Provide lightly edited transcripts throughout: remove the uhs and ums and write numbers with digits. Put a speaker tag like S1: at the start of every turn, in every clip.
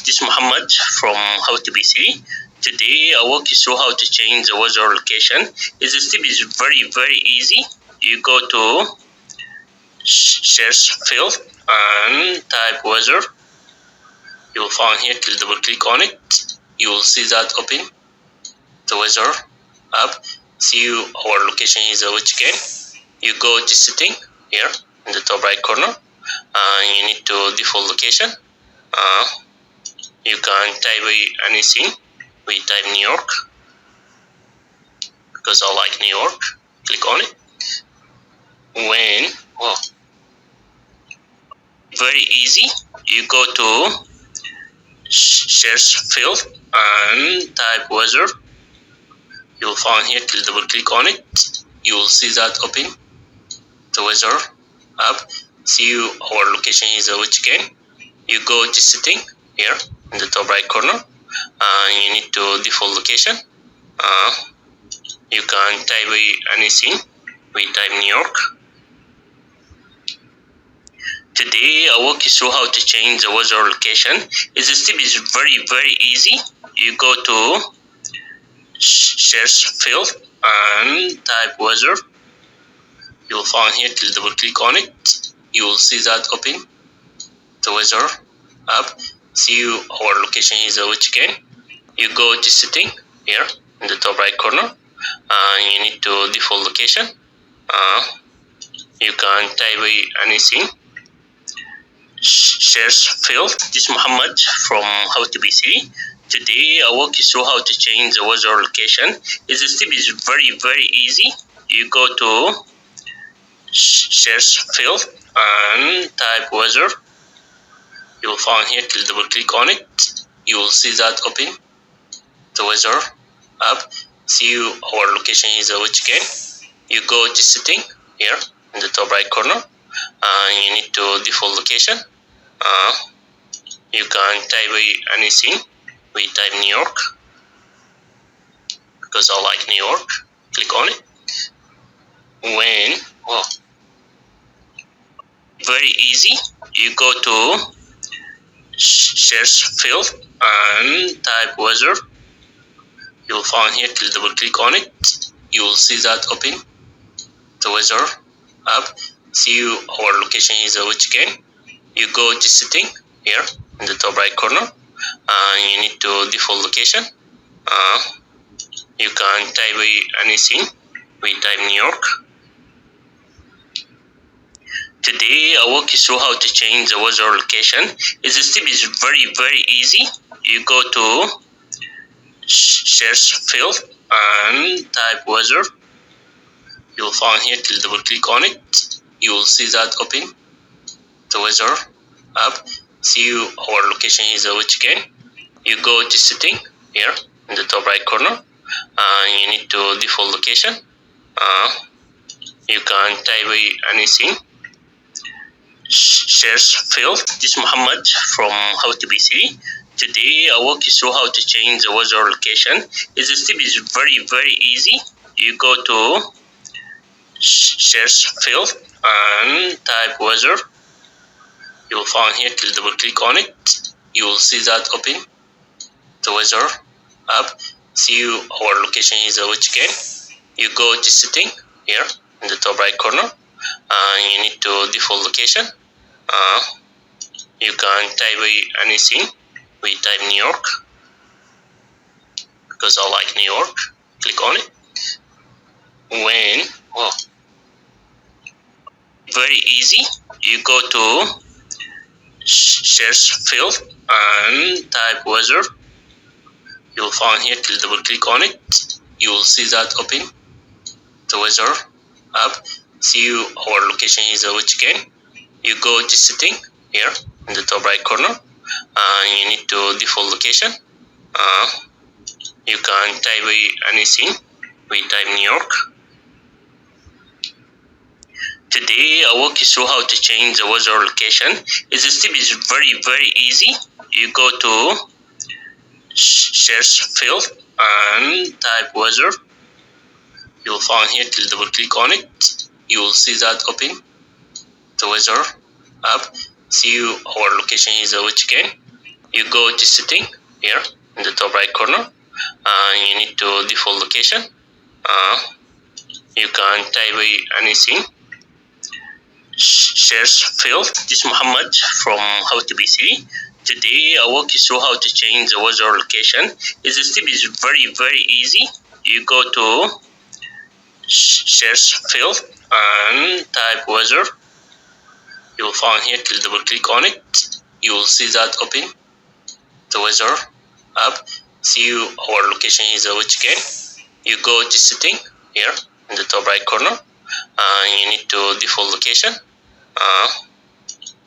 S1: this is Muhammad from How to Be Siri. Today I walk you through how to change the weather location. The step is very easy. You go to search field and type weather. You will find here, double click on it. You will see that open the weather app. See our location is which can. You go to setting here in the top right corner and you need to default location. You can type anything. We type New York because I like New York. Click on it. Very easy. You go to search field and type weather. You will find here, double click on it. You will see that open the weather app. See our location is which can. You go to setting here in the top right corner and you need to default location. You can type anything. We type New York. Today I walk you through how to change the weather location. The step is very easy. You go to search field and type weather. You will find here, double click on it. You will see that open the weather app. See our location is which can. You go to setting here in the top right corner and you need to default location. You can type anything. Search field. This is Muhammad from How to Be Siri. Today I walk you through how to change the weather location. The step is very easy. You go to search field and type weather. You will find here, double click on it. You will see that open the weather app. See our location is which can. You go to setting here in the top right corner and you need to default location. You can type anything. We type New York because I like New York. Click on it. Very easy. You go to search field and type weather. You will find here, double click on it. You will see that open the weather app. See our location is which can. You go to setting here in the top right corner and you need to default location. You can type anything. We type New York. Today I walk you through how to change the weather location. The step is very easy. You go to search field and type weather. You will find here, double click on it. You will see that open the weather app. See our location is which can. You go to setting here in the top right corner and you need to default location. You can type anything. Search field. This is Muhammad from How to Be Siri. Today I walk you through how to change the weather location. The step is very easy. You go to search field and type weather. You will find here, double click on it. You will see that open the weather app. See our location is which can. You go to setting here in the top right corner and you need to default location. You can type anything. We type New York because I like New York. Click on it. Very easy. You go to search field and type weather. You will find here, double click on it. You will see that open the weather app. See our location is which can. You go to setting here in the top right corner and you need to default location. You can type anything. We type New York. Today I walk you through how to change the weather location. The step is very easy. You go to search field and type weather. You will find here, double click on it. You will see that open the weather app. See our location is which can. You go to setting here in the top right corner, and you need to default location. You can type anything. Search field. This is Muhammad from How to BC. Today I walk you through how to change the weather location. This step is very easy. You go to search field and type weather. You will find here, double click on it. You will see that open the weather app. See our location is Michigan. You go to setting here in the top right corner, and you need to default location.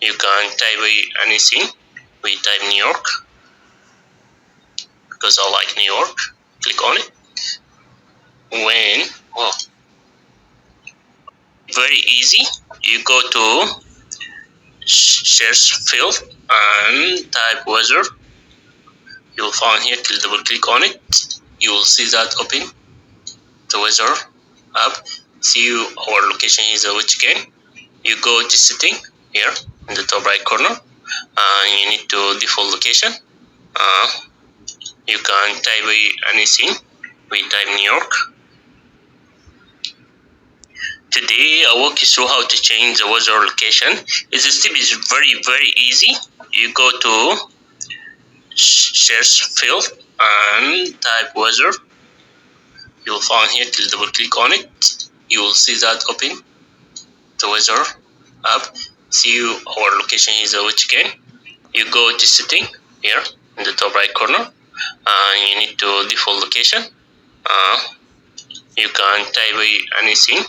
S1: You can type anything. We type New York because I like New York. Click on it. Very easy. You go to search field and type weather. You will find here, double click on it. You will see that open the weather app. See our location is Michigan. You go to setting here in the top right corner, and you need to default location. You can type anything. We type New York. Today I walk you through how to change the weather location. This step is very easy. You go to search field and type weather. You will find here, double click on it. You will see that open the weather app. See our location is Michigan. You go to setting here in the top right corner, and you need to default location. You can type anything.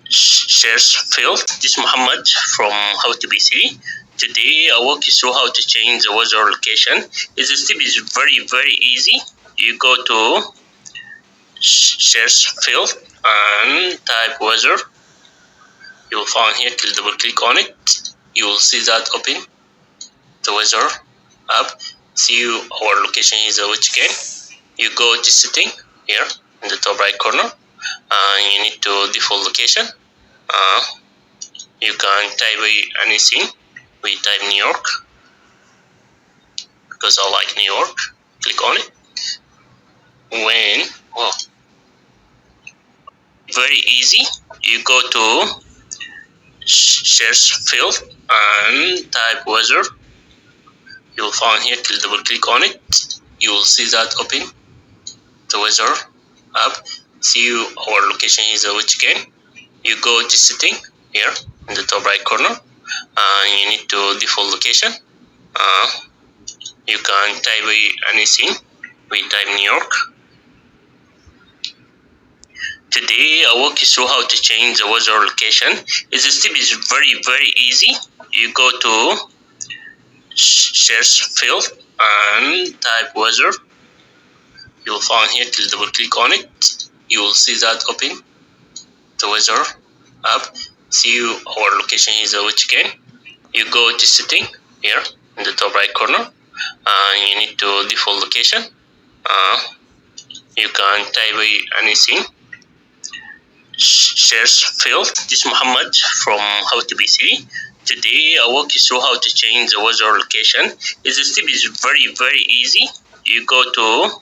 S1: Search field. This is Muhammad from How to BC. Today I walk you through how to change the weather location. This step is very easy. You go to search field and type weather. You will find here, double click on it. You will see that open the weather app. See our location is Michigan. You go to setting here in the top right corner, and you need to default location. You can type anything. We type New York because I like New York. Click on it. Very easy. You go to search field and type weather. You will find here, double click on it. You will see that open the weather app. See our location is Michigan. You go to setting here in the top right corner, and you need to default location. You can type anything. We type New York. Today I walk you through how to change the weather location. This step is very easy. You go to search field and type weather. You will find here, double click on it. You will see that open the weather app. See our location is Michigan. You go to setting here in the top right corner, and you need to default location. You can type anything. Search field. This is Muhammad from How to BC. Today I walk you through how to change the weather location. This step is very easy. You go to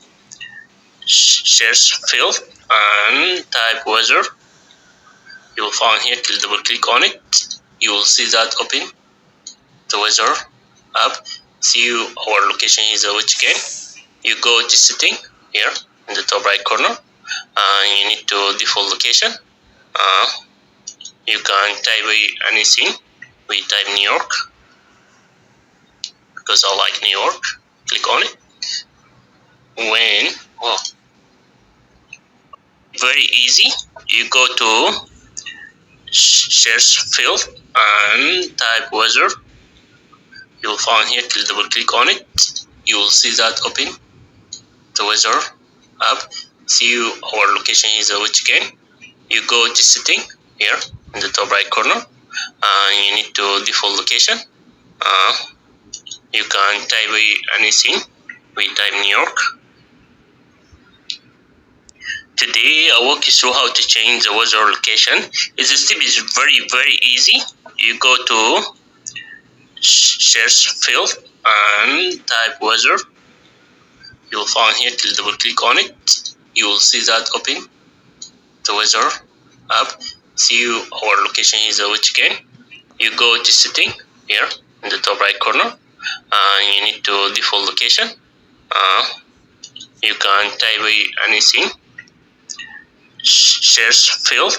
S1: search field and type weather. You will find here, double click on it. You will see that open the weather app. See our location is Michigan. You go to setting here in the top right corner, and you need to default location. You can type anything. We type New York because I like New York. Click on it. Very easy. You go to search field and type weather. You will find here, double click on it. You will see that open the weather app. See our location is Michigan. You go to setting here in the top right corner, and you need to default location. You can type anything. We type New York. Today I walk you through how to change the weather location. This step is very easy. You go to search field and type weather. You will find here, double click on it. You will see that open the weather app. See our location is Wichken. You go to setting here in the top right corner, and you need to default location. You can type anything. Search field.